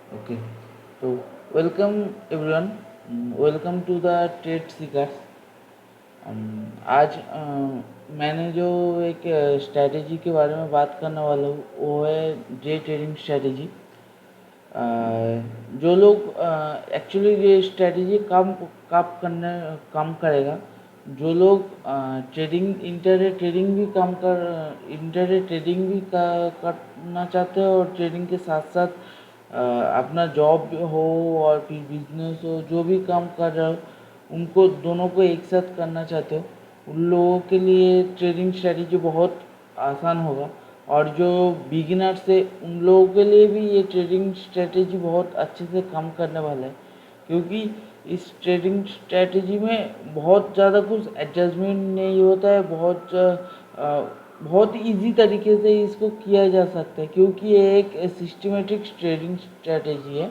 Okay, तो welcome everyone, welcome to the trade seekers. आज मैंने जो एक स्ट्रैटेजी के बारे में बात करने वाला हूँ वो है डे ट्रेडिंग स्ट्रैटेजी। जो लोग एक्चुअली ये स्ट्रैटेजी काम करेगा। जो लोग ट्रेडिंग इंटरडे ट्रेडिंग भी काम कर इंटरडे ट्रेडिंग भी करना चाहते हो और ट्रेडिंग के साथ साथ अपना जॉब हो और फिर बिजनेस हो, जो भी काम कर रहे हो उनको दोनों को एक साथ करना चाहते हो, उन लोगों के लिए ट्रेडिंग स्ट्रैटेजी बहुत आसान होगा। और जो बिगिनर्स है उन लोगों के लिए भी ये ट्रेडिंग स्ट्रेटेजी बहुत अच्छे से काम करने वाला है, क्योंकि इस ट्रेडिंग स्ट्रेटेजी में बहुत ज़्यादा कुछ एडजस्टमेंट नहीं होता है। बहुत इजी तरीके से इसको किया जा सकता है, क्योंकि ये एक सिस्टमेटिक ट्रेडिंग स्ट्रेटेजी है।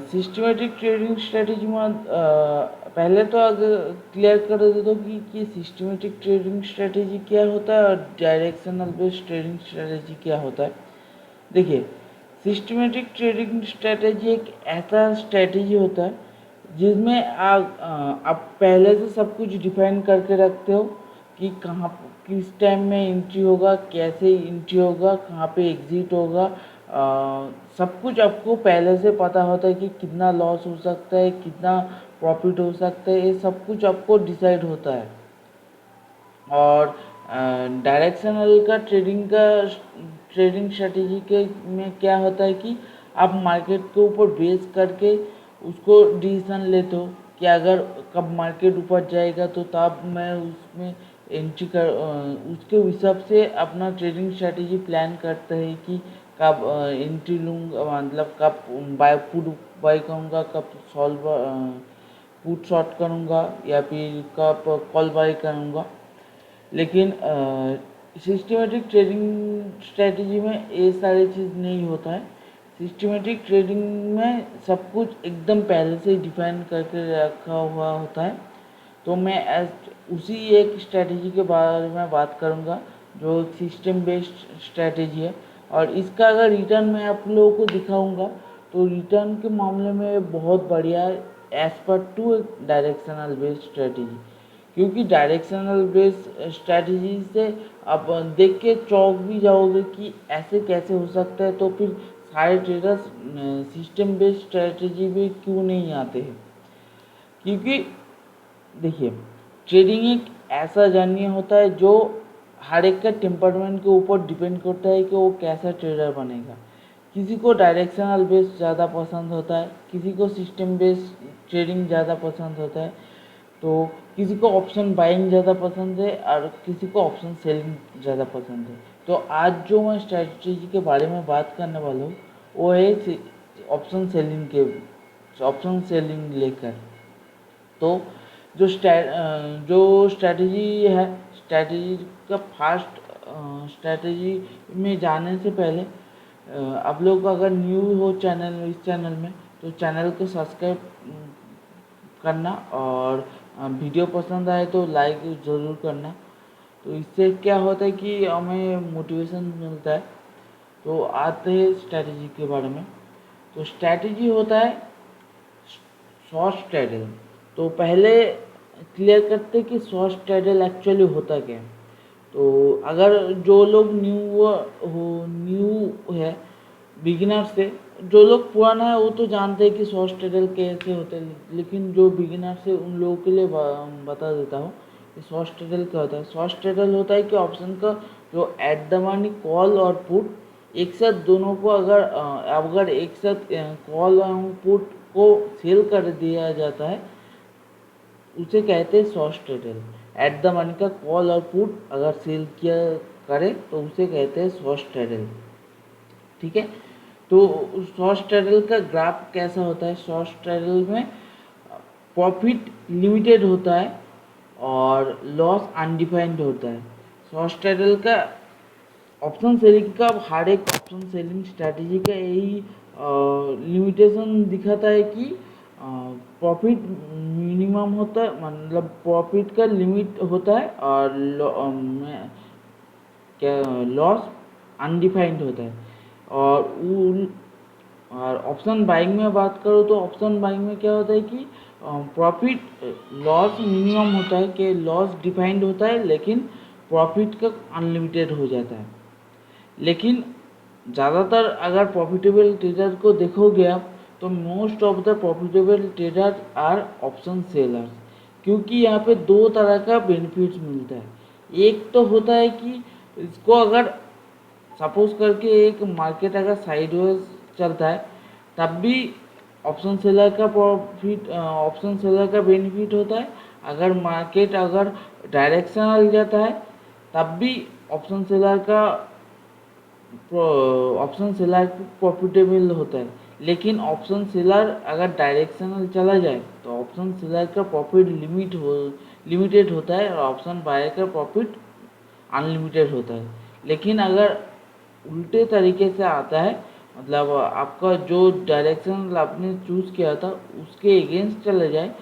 सिस्टमेटिक ट्रेडिंग स्ट्रेटेजी में पहले तो अगर क्लियर कर देता हूँ कि सिस्टमेटिक ट्रेडिंग स्ट्रेटेजी क्या होता है और डायरेक्शनल बेस्ड ट्रेडिंग स्ट्रेटेजी क्या होता है। देखिए, सिस्टमेटिक ट्रेडिंग स्ट्रेटेजी एक ऐसा स्ट्रेटेजी होता है जिसमें आप पहले से सब कुछ डिफाइन करके रखते हो कि कहाँ किस टाइम में एंट्री होगा, कैसे एंट्री होगा, कहाँ पे एग्जिट होगा। सब कुछ आपको पहले से पता होता है कि कितना लॉस हो सकता है, कितना प्रॉफिट हो सकता है, ये सब कुछ आपको डिसाइड होता है। और डायरेक्शनल का ट्रेडिंग स्ट्रेटेजी के में क्या होता है कि आप मार्केट के ऊपर बेस करके उसको डिसीजन लेते हो कि अगर कब मार्केट ऊपर जाएगा तो तब मैं उसमें एंट्री कर उसके हिसाब से अपना ट्रेडिंग स्ट्रेटेजी प्लान करते हैं कि कब एंट्री लूँगा, मतलब कब पुट बाई करूँगा, कब सॉल्व पुट शॉर्ट करूँगा या फिर कब कॉल बाई करूँगा। लेकिन सिस्टमेटिक ट्रेडिंग स्ट्रेटजी में ये सारी चीज़ नहीं होता है। सिस्टमेटिक ट्रेडिंग में सब कुछ एकदम पहले से डिफाइन करके रखा हुआ होता है। तो मैं उसी एक स्ट्रेटजी के बारे में बात करूंगा जो सिस्टम बेस्ड स्ट्रेटजी है। और इसका अगर रिटर्न मैं आप लोगों को दिखाऊंगा तो रिटर्न के मामले में बहुत बढ़िया है as per to directional based strategy. क्योंकि डायरेक्शनल बेस्ड स्ट्रैटेजी से आप देख के चौंक भी जाओगे कि ऐसे कैसे हो सकता है, तो फिर सारे ट्रेडर्स सिस्टम बेस्ड स्ट्रैटेजी में क्यों नहीं आते हैं। क्योंकि देखिए, ट्रेडिंग एक ऐसा जर्नी होता है जो हर एक का टेम्परमेंट के ऊपर डिपेंड करता है कि वो कैसा ट्रेडर बनेगा। किसी को डायरेक्शनल बेस्ड ज़्यादा पसंद होता है, किसी को सिस्टम बेस्ड ट्रेडिंग ज़्यादा पसंद होता है, तो किसी को ऑप्शन बाइंग ज़्यादा पसंद है और किसी को ऑप्शन सेलिंग ज़्यादा पसंद है। तो आज जो मैं स्ट्रैटेजी के बारे में बात करने वाला हूँ वो है ऑप्शन सेलिंग के ऑप्शन सेलिंग लेकर। तो जो स्ट्रैटेजी है, स्ट्रैटेजी का फास्ट स्ट्रैटेजी में जाने से पहले आप लोग अगर न्यू हो इस चैनल में तो चैनल को सब्सक्राइब करना और वीडियो पसंद आए तो लाइक ज़रूर करना। तो इससे क्या होता है कि हमें मोटिवेशन मिलता है। तो आते हैं स्ट्रैटेजी के बारे में। तो स्ट्रैटेजी होता है शॉर्ट स्ट्रैडल। तो पहले क्लियर करते कि शॉर्ट स्ट्रैडल एक्चुअली होता क्या है। तो अगर जो लोग न्यू है, बिगिनर से, जो लोग पुराना है वो तो जानते हैं कि शॉर्ट स्ट्रैडल कैसे होते हैं, लेकिन जो बिगिनर से उन लोगों के लिए बता देता हूँ कि शॉर्ट स्ट्रैडल क्या होता है। शॉर्ट स्ट्रैडल होता है कि ऑप्शन का जो एट द मनी कॉल और पुट एक साथ दोनों को अगर एक साथ कॉल और पुट को सेल कर दिया जाता है उसे कहते हैं short straddle. At the money का कॉल और पुट अगर सेल किया करे तो उसे कहते हैं शॉर्ट स्ट्रैडल। ठीक है। तो शॉर्ट स्ट्रैडल का ग्राफ कैसा होता है। शॉर्ट स्ट्रैडल में प्रॉफिट लिमिटेड होता है और लॉस अनडिफाइंड होता है। शॉर्ट स्ट्रैडल का ऑप्शन सेलिंग का हर एक ऑप्शन सेलिंग स्ट्रैटेजी का यही लिमिटेशन दिखाता है कि प्रॉफिट मिनिमम होता है, मतलब प्रॉफिट का लिमिट होता है और क्या लॉस अनडिफाइंड होता है। और और ऑप्शन बाइंग में बात करो तो ऑप्शन बाइंग में क्या होता है कि प्रॉफिट लॉस मिनिमम होता है, कि लॉस डिफाइंड होता है लेकिन प्रॉफिट का अनलिमिटेड हो जाता है। लेकिन ज़्यादातर अगर प्रॉफिटेबल ट्रेडर को देखोगे आप, तो most of the profitable trader are option sellers, क्योंकि यहाँ पे दो तरह का बेनिफिट्स मिलता है। एक तो होता है कि इसको अगर सपोज करके एक मार्केट अगर साइडवेज चलता है, तब भी ऑप्शन सेलर का प्रॉफिट, ऑप्शन सेलर का बेनिफिट होता है। अगर मार्केट अगर डायरेक्शनल जाता है, तब भी ऑप्शन सेलर का ऑप्शन सेलर प्रॉफिटेबल होता है। लेकिन ऑप्शन सेलर अगर डायरेक्शनल चला जाए तो ऑप्शन सेलर का प्रॉफिट लिमिटेड होता है और ऑप्शन बायर का प्रॉफिट अनलिमिटेड होता है। लेकिन अगर उल्टे तरीके से आता है, मतलब आपका जो डायरेक्शन आपने चूज़ किया था उसके अगेंस्ट चले जाए,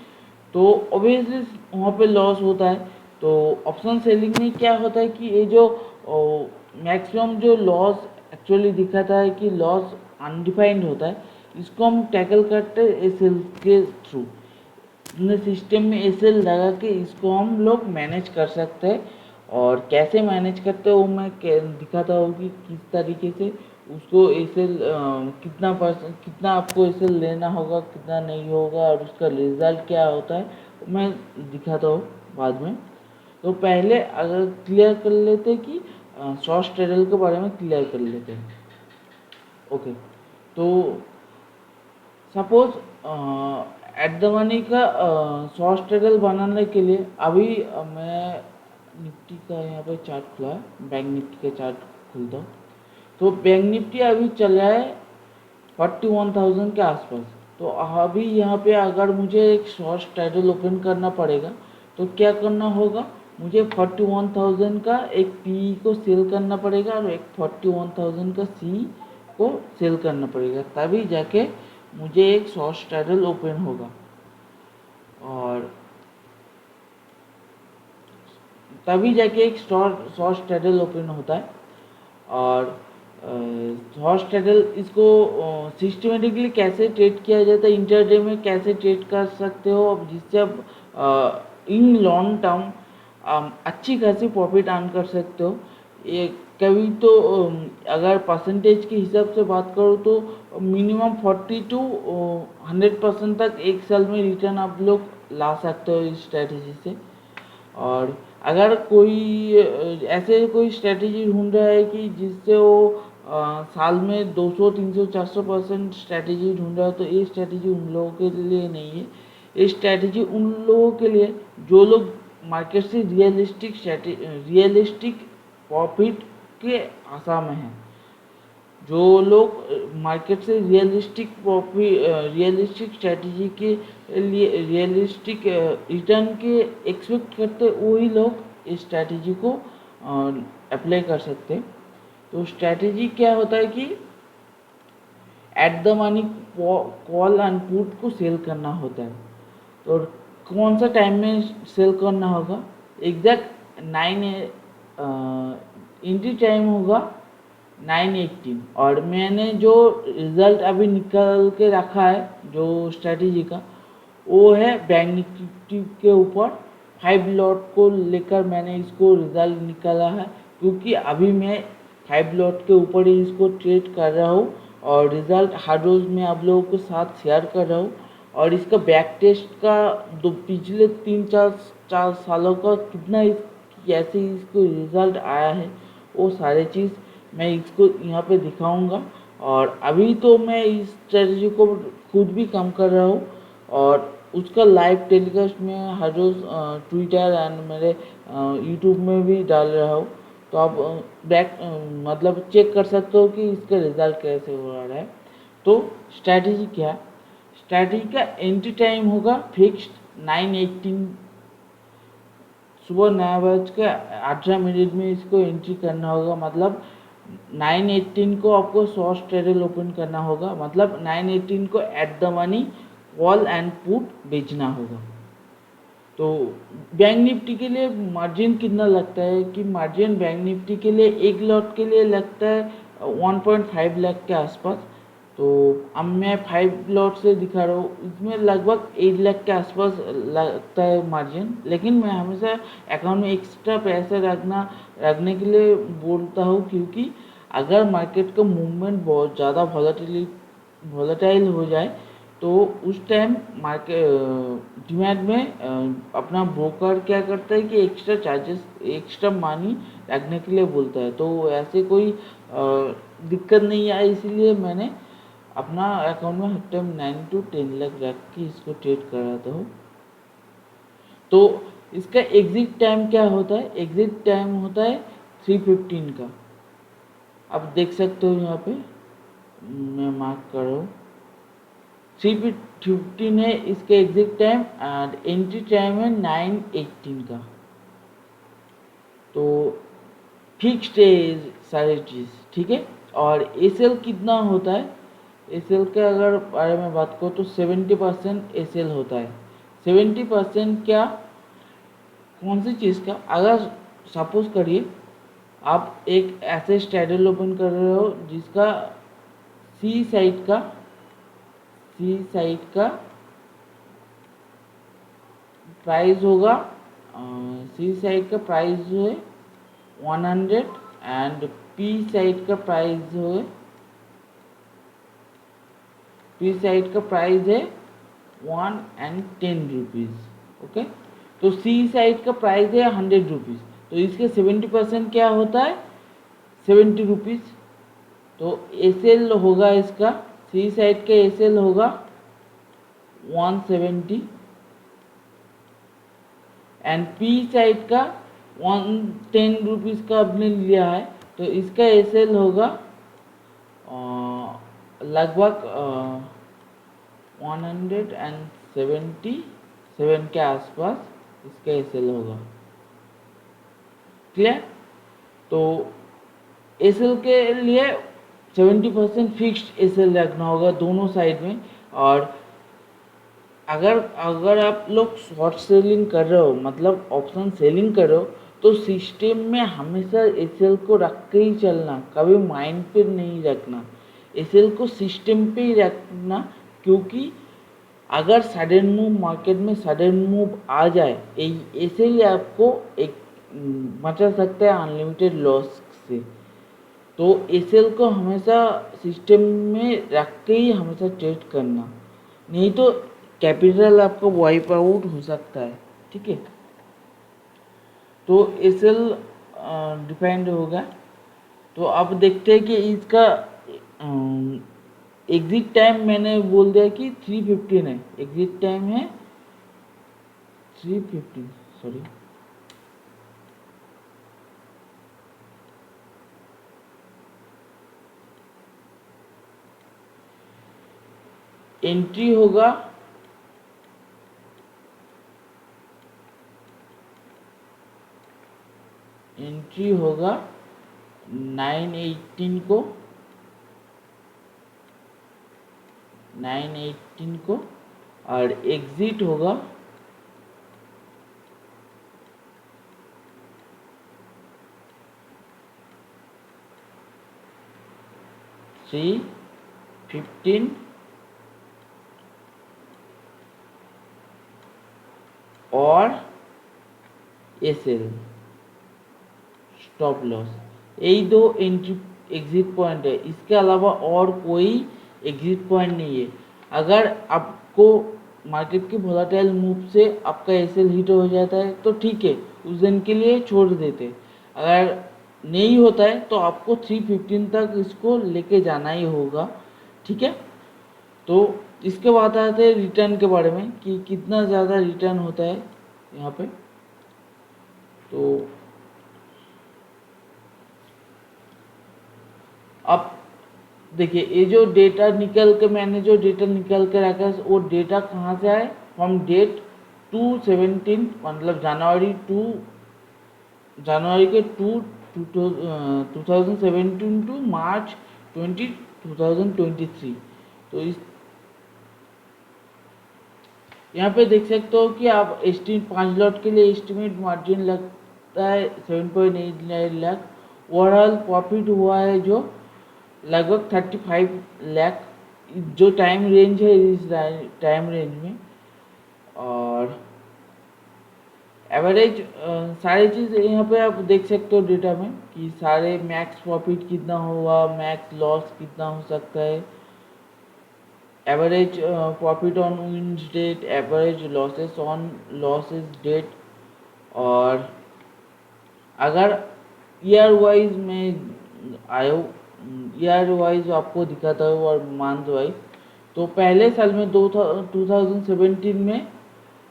तो ऑब्वियसली वहाँ पे लॉस होता है। तो ऑप्शन सेलिंग में क्या होता है कि ये जो मैक्सिमम जो लॉस एक्चुअली दिखाता है कि लॉस अनडिफाइंड होता है, इसको हम टैकल करते हैं एसएल के थ्रू। अपने सिस्टम में एसएल लगा के इसको हम लोग मैनेज कर सकते हैं। और कैसे मैनेज करते हो मैं दिखाता हूँ कि किस तरीके से उसको एसएल कितना आपको एसएल लेना होगा, कितना नहीं होगा और उसका रिजल्ट क्या होता है मैं दिखाता हूँ बाद में। तो पहले अगर क्लियर कर लेते कि शॉर्ट स्ट्रेडल के बारे में क्लियर कर लेते हैं। ओके, तो सपोज एट द मनी का शॉर्ट स्ट्रेडल बनाने के लिए अभी मैं निफ्टी का यहाँ पे चार्ट खुला है, बैंक निफ्टी का चार्ट खुलता हूँ। तो बैंक निफ्टी अभी चल रहा है 41,000 के आसपास। तो अभी यहाँ पे अगर मुझे एक शॉर्ट स्ट्रेडल ओपन करना पड़ेगा, तो क्या करना होगा, मुझे 41,000 का एक पी को सेल करना पड़ेगा और एक 41,000 का सी को सेल करना पड़ेगा, तभी जाके मुझे एक शॉर्ट स्ट्रेडल ओपन होगा। और तभी जाके एक शॉर्ट स्ट्रेडल ओपन होता है। और शॉर्ट स्ट्रेडल इसको सिस्टमेटिकली कैसे ट्रेड किया जाता है, इंटरडे में कैसे ट्रेड कर सकते हो अब, जिससे आप इन लॉन्ग टर्म अच्छी खासी प्रॉफिट अर्न कर सकते हो। ये कभी तो अगर परसेंटेज के हिसाब से बात करो तो मिनिमम 40 to 100% तक एक साल में रिटर्न आप लोग ला सकते हो इस स्ट्रेटजी से। और अगर कोई ऐसे कोई स्ट्रेटजी ढूंढ रहा है कि जिससे वो साल में 200 300 400% स्ट्रेटजी ढूंढ रहा है, तो ये स्ट्रेटजी उन लोगों के लिए नहीं है। ये स्ट्रेटजी उन लोगों के लिए जो लोग मार्केट से रियलिस्टिक प्रॉफिट के आशा में हैं, जो लोग मार्केट से रियलिस्टिक स्ट्रेटजी के लिए रियलिस्टिक रिटर्न के एक्सपेक्ट करते, वही लोग इस स्ट्रेटजी को अप्लाई कर सकते हैं। तो स्ट्रेटजी क्या होता है कि at the money call and put को सेल करना होता है। तो कौन सा टाइम में सेल करना होगा, एग्जैक्ट 9 इंट्री टाइम होगा 9:18। और मैंने जो रिज़ल्ट अभी निकाल के रखा है जो स्ट्रेटजी का, वो है बैंक निफ्टी के ऊपर 5 लॉट को लेकर मैंने इसको रिज़ल्ट निकाला है, क्योंकि अभी मैं 5 लॉट के ऊपर ही इसको ट्रेड कर रहा हूँ और रिज़ल्ट हर रोज़ मैं आप लोगों के साथ शेयर कर रहा हूँ। और इसका बैक टेस्ट का पिछले 3-4 सालों का कितना कैसे इसको रिज़ल्ट आया है, वो सारे चीज़ मैं इसको यहाँ पे दिखाऊंगा। और अभी तो मैं इस स्ट्रेटजी को खुद भी काम कर रहा हूँ और उसका लाइव टेलीकास्ट में हर रोज़ ट्विटर एंड मेरे यूट्यूब में भी डाल रहा हूँ। तो आप मतलब चेक कर सकते हो कि इसका रिज़ल्ट कैसे हो रहा है। तो स्ट्रेटजी क्या है, स्ट्रेटजी का एंट्री टाइम होगा फिक्स्ड 9:18, सुबह 9:18 में इसको एंट्री करना होगा। मतलब 9:18 को आपको शॉर्ट स्ट्रेडल ओपन करना होगा, मतलब 9:18 को at the money call and put बेचना होगा। तो बैंक निफ्टी के लिए मार्जिन कितना लगता है कि मार्जिन बैंक निफ्टी के लिए एक लॉट के लिए लगता है 1.5 लाख के आसपास। तो अब मैं 5 लॉट से दिखा रहा हूँ, इसमें लगभग 8 लाख के आसपास लगता है मार्जिन। लेकिन मैं हमेशा अकाउंट में एक्स्ट्रा पैसे रखने के लिए बोलता हूँ, क्योंकि अगर मार्केट का मूवमेंट बहुत ज़्यादा वॉलेटाइल हो जाए तो उस टाइम मार्केट डिमांड में अपना ब्रोकर क्या करता है कि एक्स्ट्रा चार्जेस, एक्स्ट्रा मनी रखने के लिए बोलता है। तो ऐसे कोई दिक्कत नहीं आई, इसीलिए मैंने अपना अकाउंट में हर टाइम 9 to 10 लाख रख के इसको ट्रेड कराता हूँ। तो इसका एग्जिट टाइम क्या होता है? एग्जिट टाइम होता है 3:15 का। आप देख सकते हो यहाँ पे मैं मार्क कर रहा हूँ 3:15 है इसका exit time, and entry time है 9:18 का। तो फिक्स्ड है सारी चीज़, ठीक है। और एसएल कितना होता है? एसएल के अगर बारे में बात करो तो 70% एसएल होता है। 70% क्या, कौन सी चीज़ का? अगर सपोज करिए आप एक ऐसे स्टैडल ओपन कर रहे हो जिसका सी साइड का प्राइस होगा, सी साइड का प्राइस जो है 100 एंड पी साइड का प्राइस जो है, पी साइड का प्राइस है 110 रुपीज़। ओके, तो सी साइड का प्राइस है 100 रुपीज़, तो इसके 70% क्या होता है? 70 रुपीज़। तो एसएल होगा इसका, सी साइड का एसएल होगा 170 एंड पी साइड का 110 रुपीज़ का आपने लिया है, तो इसका एसएल होगा लगभग 177 के आसपास इसका एसएल होगा। क्लियर? तो एसएल के लिए 70% फिक्स्ड एसएल रखना होगा दोनों साइड में। और अगर आप लोग शॉर्ट सेलिंग कर रहे हो, मतलब ऑप्शन सेलिंग कर रहे हो, तो सिस्टम में हमेशा एसएल को रख के ही चलना, कभी माइंड पे नहीं रखना। एसएल को सिस्टम पे ही रखना, क्योंकि अगर सडन मूव मार्केट में सडन मूव आ जाए, एसएल आपको एक बचा सकता है अनलिमिटेड लॉस से। तो एसएल को हमेशा सिस्टम में रख के ही हमेशा ट्रेड करना, नहीं तो कैपिटल आपका वाइप आउट हो सकता है, ठीक है। तो एसएल डिपेंड होगा। तो अब देखते हैं कि इसका एग्जिट टाइम मैंने बोल दिया कि 3:15 है, एग्जिट टाइम है 3:15, सॉरी एंट्री होगा एंट्री होगा 9:18 को, 9:18 को, और एग्जिट होगा 3:15 और एसएल स्टॉप लॉस, यही दो एंट्री एग्जिट पॉइंट है। इसके अलावा और कोई एग्जिट पॉइंट नहीं है। अगर आपको मार्केट की वोलेटाइल मूव से आपका एसएल हिट हो जाता है तो ठीक है, उस दिन के लिए छोड़ देते। अगर नहीं होता है तो आपको 3:15 तक इसको लेके जाना ही होगा, ठीक है। तो इसके बाद आते हैं रिटर्न के बारे में कि कितना ज़्यादा रिटर्न होता है यहाँ पे। तो अब देखिए, ये जो डेटा निकल के मैंने जो डेटा निकल के रखा है वो डेटा कहाँ से आए? फ्रॉम डेट 2/17, मतलब जनवरी के 2017 टू मार्च 2023। तो इस यहाँ पे देख सकते हो कि आप 5 लॉट के लिए एस्टिमेट मार्जिन लगता है 7.89 लाख। ओवरऑल प्रॉफिट हुआ है जो लगभग 35 लाख जो टाइम रेंज है इस टाइम रेंज में। और एवरेज सारी चीज़ यहाँ पे आप देख सकते हो डेटा में कि सारे मैक्स प्रॉफिट कितना होगा, मैक्स लॉस कितना हो सकता है, average profit on wins date, average losses on losses date. और अगर ईयर वाइज में आयो, ईयर वाइज आपको दिखाता हूँ और मंथ वाइज, तो पहले साल में 2017 में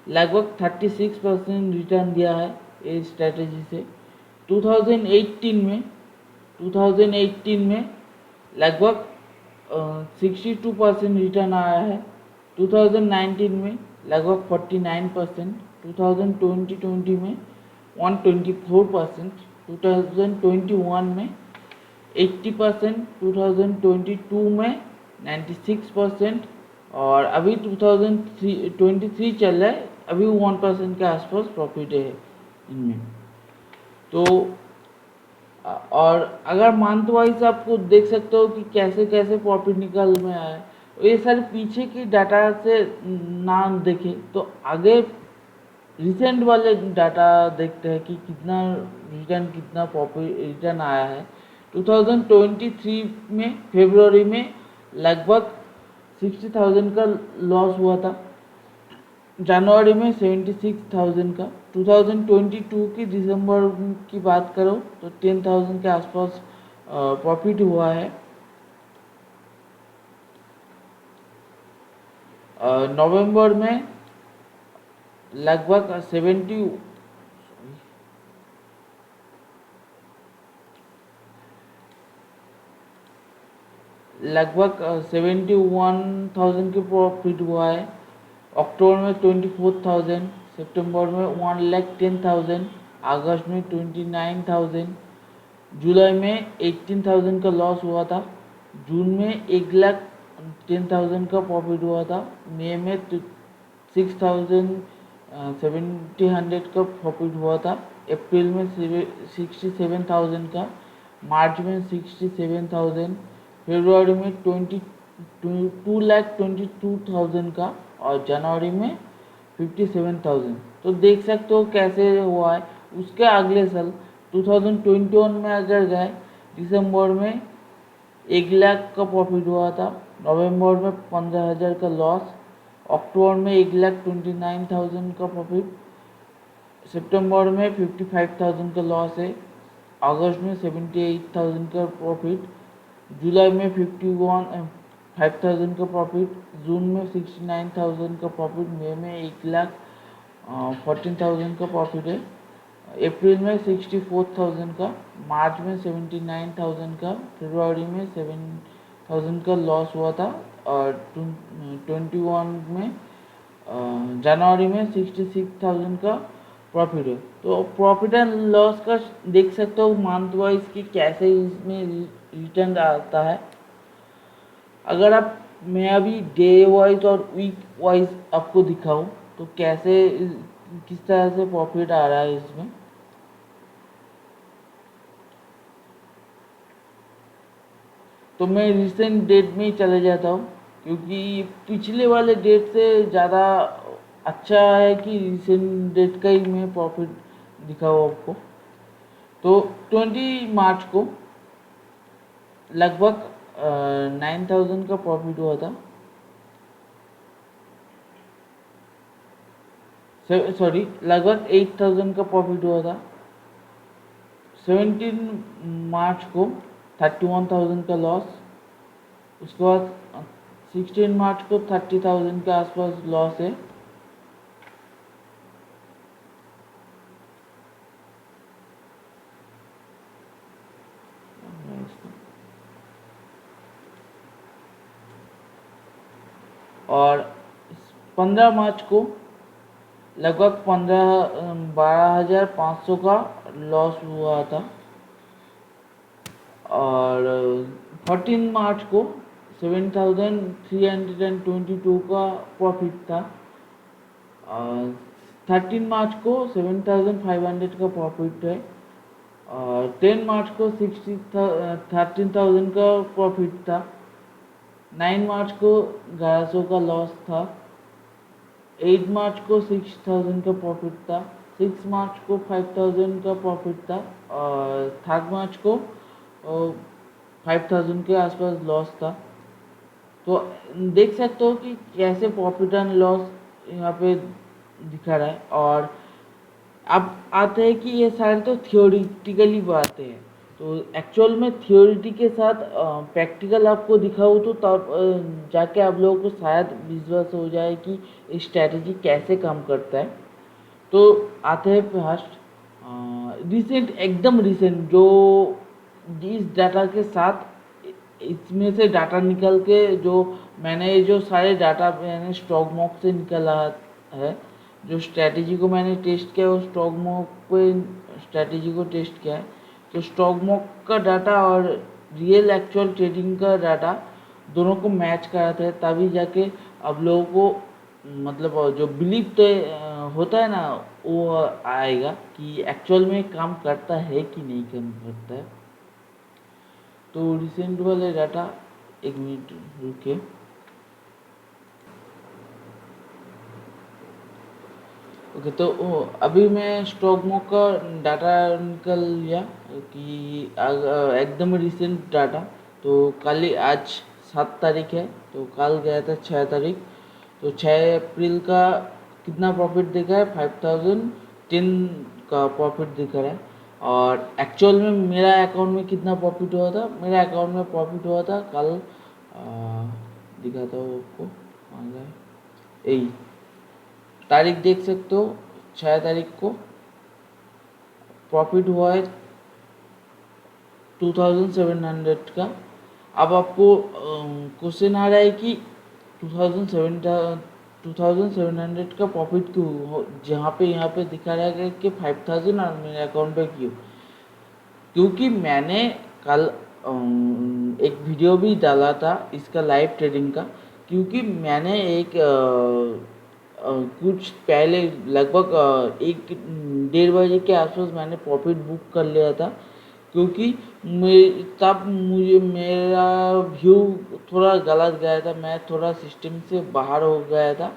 लगभग 36% रिटर्न दिया है इस स्ट्रेटेजी से। 2018 में लगभग 62% रिटर्न आया है। 2019 में लगभग 49%, 2020 में 124%, 2021 में 80%, 2022 में 96%, और अभी 2023 चल रहा है, अभी 1% के आसपास प्रॉफिट है इनमें। तो और अगर मंथ वाइज आपको देख सकते हो कि कैसे कैसे प्रॉफिट निकल में आया है, ये सारे पीछे की डाटा से ना देखें तो आगे रिसेंट वाले डाटा देखते हैं कि कितना रिटर्न, कितना प्रॉफिट रिटर्न आया है। 2023 में फरवरी में लगभग 60,000 का लॉस हुआ था, जनवरी में 76,000 का। 2022 की दिसंबर की बात करो तो 10,000 के आसपास प्रॉफिट हुआ है। नवंबर में लगभग 71,000 के प्रॉफिट हुआ है। अक्टूबर में 24,000, सितंबर में 1,10,000, अगस्त में 29,000, जुलाई में 18,000 का लॉस हुआ था, जून में 1,10,000 का प्रॉफिट हुआ था, मई में 6,700 का प्रॉफिट हुआ था, अप्रैल में 67,000 का, मार्च में 67,000, फरवरी में 2,22,000 का, और जनवरी में 57,000। तो देख सकते हो कैसे हुआ है। उसके अगले साल 2021 में अगर गए, दिसंबर में 1,00,000 का प्रॉफिट हुआ था, नवंबर में 15,000 का लॉस, अक्टूबर में 1,29,000 का प्रॉफिट, सितंबर में 55,000 का लॉस है, अगस्त में 78,000 का प्रॉफिट, जुलाई में 5,000 का प्रॉफिट, जून में 69,000 का प्रॉफिट, मई में 1,14,000 का प्रॉफिट है, अप्रैल में 64,000 का, मार्च में 79,000 का, फरवरी में 7,000 का लॉस हुआ था, और 21 में जनवरी में 66,000 का प्रॉफिट है। तो प्रॉफिट एंड लॉस का देख सकते हो मंथ वाइज कि कैसे इसमें रिटर्न आता है। अगर आप, मैं अभी डे वाइज और वीक वाइज आपको दिखाऊं तो कैसे, किस तरह से प्रॉफिट आ रहा है इसमें। तो मैं रिसेंट डेट में ही चले जाता हूँ, क्योंकि पिछले वाले डेट से ज़्यादा अच्छा है कि रिसेंट डेट का ही मैं प्रॉफिट दिखाऊँ आपको। तो 20 मार्च को लगभग 9,000 का प्रॉफिट हुआ था, सॉरी लगभग 8,000 का प्रॉफिट हुआ था। 17 मार्च को 31,000 का लॉस, उसके बाद 16 मार्च को 30,000 के आसपास लॉस है, और 15 मार्च को लगभग 12,500 का लॉस हुआ था, और 14 मार्च को 7,322 का प्रॉफिट था, और 13 मार्च को 7,500 का प्रॉफिट है, और 10 मार्च को 13,000 का प्रॉफिट था, 9 मार्च को 1100 का लॉस था, 8 मार्च को 6000 का प्रॉफिट था, 6 मार्च को 5000 का प्रॉफिट था, और 3 मार्च को 5000 के आसपास लॉस था। तो देख सकते हो कि कैसे प्रॉफिट एंड लॉस यहाँ पे दिखा रहा है। और अब आते हैं कि ये सारे तो थियोरिटिकली बातें हैं, तो एक्चुअल में थियोरिटी के साथ प्रैक्टिकल आपको दिखाऊँ तो तब जाके आप लोगों को शायद विश्वास हो जाए कि स्ट्रैटेजी कैसे काम करता है। तो आते हैं फर्स्ट रिसेंट, एकदम रिसेंट, जो इस डाटा के साथ इसमें से डाटा निकल के जो मैंने जो सारे डाटा मैंने स्टॉक मॉक से निकाला है, जो स्ट्रैटेजी को मैंने टेस्ट किया वो स्टॉक मॉक पे स्ट्रैटेजी को टेस्ट किया है। तो स्टॉक मॉक का डाटा और रियल एक्चुअल ट्रेडिंग का डाटा दोनों को मैच कराते हैं, तभी जाके अब लोगों को मतलब जो बिलीव तो होता है ना, वो आएगा कि एक्चुअल में काम करता है कि नहीं काम करता है। तो रिसेंट वाले डाटा, एक मिनट रुके। ओके, तो अभी मैं स्टॉक मॉक का डाटा निकल लिया कि एकदम रिसेंट डाटा। तो कल ही, आज 7 तारीख है, तो कल गया था 6 तारीख। तो 6 अप्रैल का कितना प्रॉफिट दिखा है, 5010 का प्रॉफिट दिखा रहा है। और एक्चुअल में मेरा अकाउंट में कितना प्रॉफिट हुआ था, मेरा अकाउंट में प्रॉफिट हुआ था कल दिखाता हूँ आपको, आ गया यही तारीख देख सकते हो, 6 तारीख को प्रॉफिट हुआ है 2700 का। अब आपको क्वेश्चन आ रहा है कि 2700 का प्रॉफिट क्यों, जहाँ पे यहाँ पे दिखा रहा है कि 5000 और मेरे अकाउंट पे क्यों? क्योंकि मैंने कल एक वीडियो भी डाला था इसका लाइव ट्रेडिंग का, क्योंकि मैंने एक कुछ पहले लगभग 1-1:30 बजे के आसपास मैंने प्रॉफिट बुक कर लिया था। क्योंकि तब मुझे मेरा व्यू थोड़ा गलत गया था, मैं थोड़ा सिस्टम से बाहर हो गया था।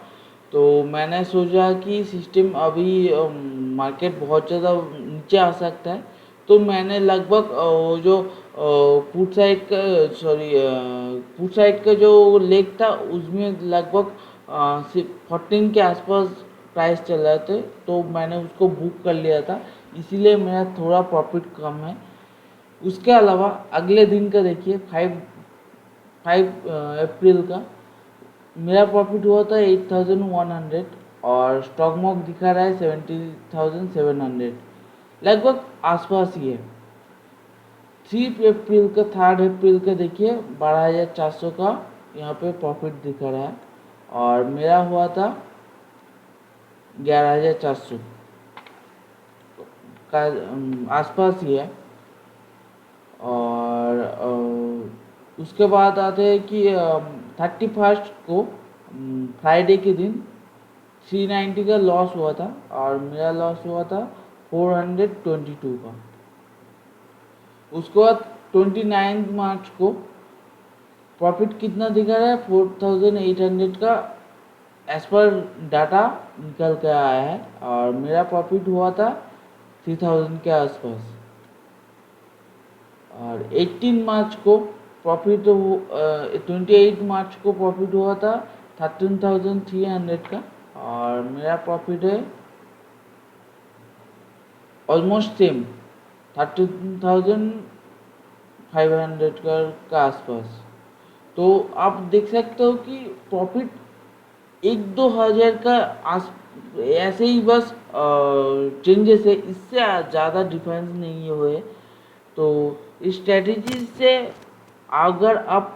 तो मैंने सोचा कि सिस्टम अभी मार्केट बहुत ज़्यादा नीचे आ सकता है। तो मैंने लगभग जो पुट साइड का सॉरी पुट साइड का जो लेग था उसमें लगभग 14 के आसपास प्राइस चल रहे थे, तो मैंने उसको बुक कर लिया था, इसीलिए मेरा थोड़ा प्रॉफिट कम है। उसके अलावा अगले दिन का देखिए, 5 अप्रैल का मेरा प्रॉफिट हुआ था 8100, और स्टॉक मॉक दिखा रहा है 70700, लगभग आसपास ही है। 3 अप्रैल का 3 अप्रैल का देखिए 12400 का यहाँ पे प्रॉफिट दिखा रहा है, और मेरा हुआ था 11400 का आसपास ही है। और उसके बाद आते हैं कि 31 को फ्राइडे के दिन 390 का लॉस हुआ था, और मेरा लॉस हुआ था 422 का। उसके बाद 29 मार्च को प्रॉफिट कितना दिखा रहा है, 4800 का एज पर डाटा निकल के आया है, और मेरा प्रॉफिट हुआ था 3000 के आसपास। और 18 मार्च को प्रॉफिट 28 मार्च को प्रॉफिट हुआ था 13,300 का, और मेरा प्रॉफिट है ऑलमोस्ट सेम 13,500 का आसपास। तो आप देख सकते हो कि प्रॉफिट 1-2 हज़ार का ऐसे ही बस चेंजेस है, इससे ज़्यादा डिफरेंस नहीं हुए। तो इस स्ट्रेटेजी से अगर आप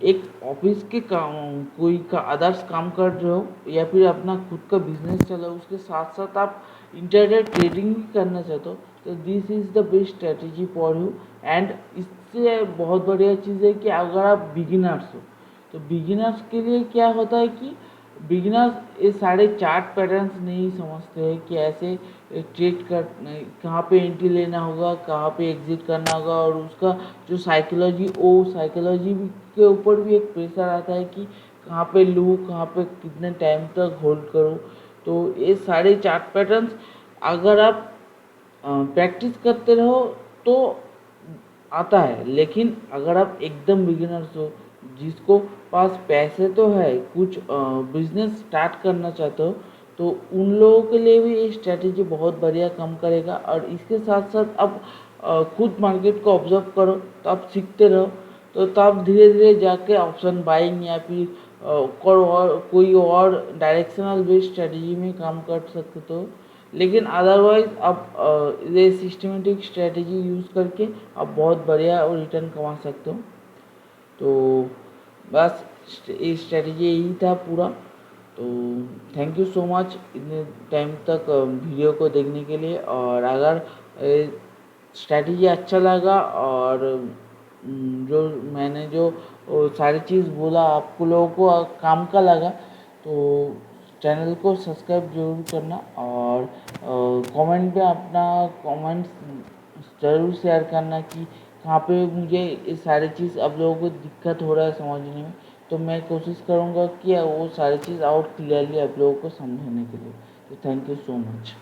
एक ऑफिस के काम कोई का अदर्स काम कर रहे हो, या फिर अपना खुद का बिजनेस चला उसके साथ साथ आप इंटरनेट ट्रेडिंग भी करना चाहते हो, तो this is the best strategy for you. And इससे बहुत बढ़िया चीज़ है कि अगर आप बिगिनर्स हो, तो बिगिनर्स के लिए क्या होता है कि बिगिनर्स ये सारे चार्ट पैटर्न्स नहीं समझते हैं कि ऐसे ट्रेड कर कहाँ पे एंट्री लेना होगा, कहाँ पे एग्जिट करना होगा, और उसका जो साइकोलॉजी, वो साइकोलॉजी के ऊपर भी एक प्रेशर आता है कि कहाँ पे लूँ, कहाँ पे कितने टाइम तक होल्ड करूँ। तो ये सारे चार्ट पैटर्न्स अगर आप प्रैक्टिस करते रहो तो आता है, लेकिन अगर आप एकदम बिगिनर्स हो, जिसको पास पैसे तो है, कुछ बिजनेस स्टार्ट करना चाहते हो, तो उन लोगों के लिए भी ये स्ट्रैटेजी बहुत बढ़िया काम करेगा। और इसके साथ साथ आप खुद मार्केट को ऑब्जर्व करो, तो आप सीखते रहो, तो आप धीरे धीरे जाके ऑप्शन बाइंग या फिर कोई और डायरेक्शनल बेस्ड स्ट्रैटेजी में काम कर सकते हो। लेकिन अदरवाइज आप ये सिस्टमेटिक स्ट्रैटेजी यूज़ करके आप बहुत बढ़िया और रिटर्न कमा सकते हो। तो बस ये स्ट्रैटेजी यही था पूरा। तो थैंक यू सो मच इतने टाइम तक वीडियो को देखने के लिए। और अगर स्ट्रैटेजी अच्छा लगा और जो मैंने जो सारी चीज़ बोला आपको लोगों को काम का लगा, तो चैनल को सब्सक्राइब जरूर करना। और कमेंट पे अपना कमेंट्स ज़रूर शेयर करना कि कहाँ पे मुझे ये सारी चीज़ आप लोगों को दिक्कत हो रहा है समझने में। तो मैं कोशिश करूँगा कि वो सारी चीज़ और क्लियरली आप लोगों को समझाने के लिए। तो थैंक यू सो मच।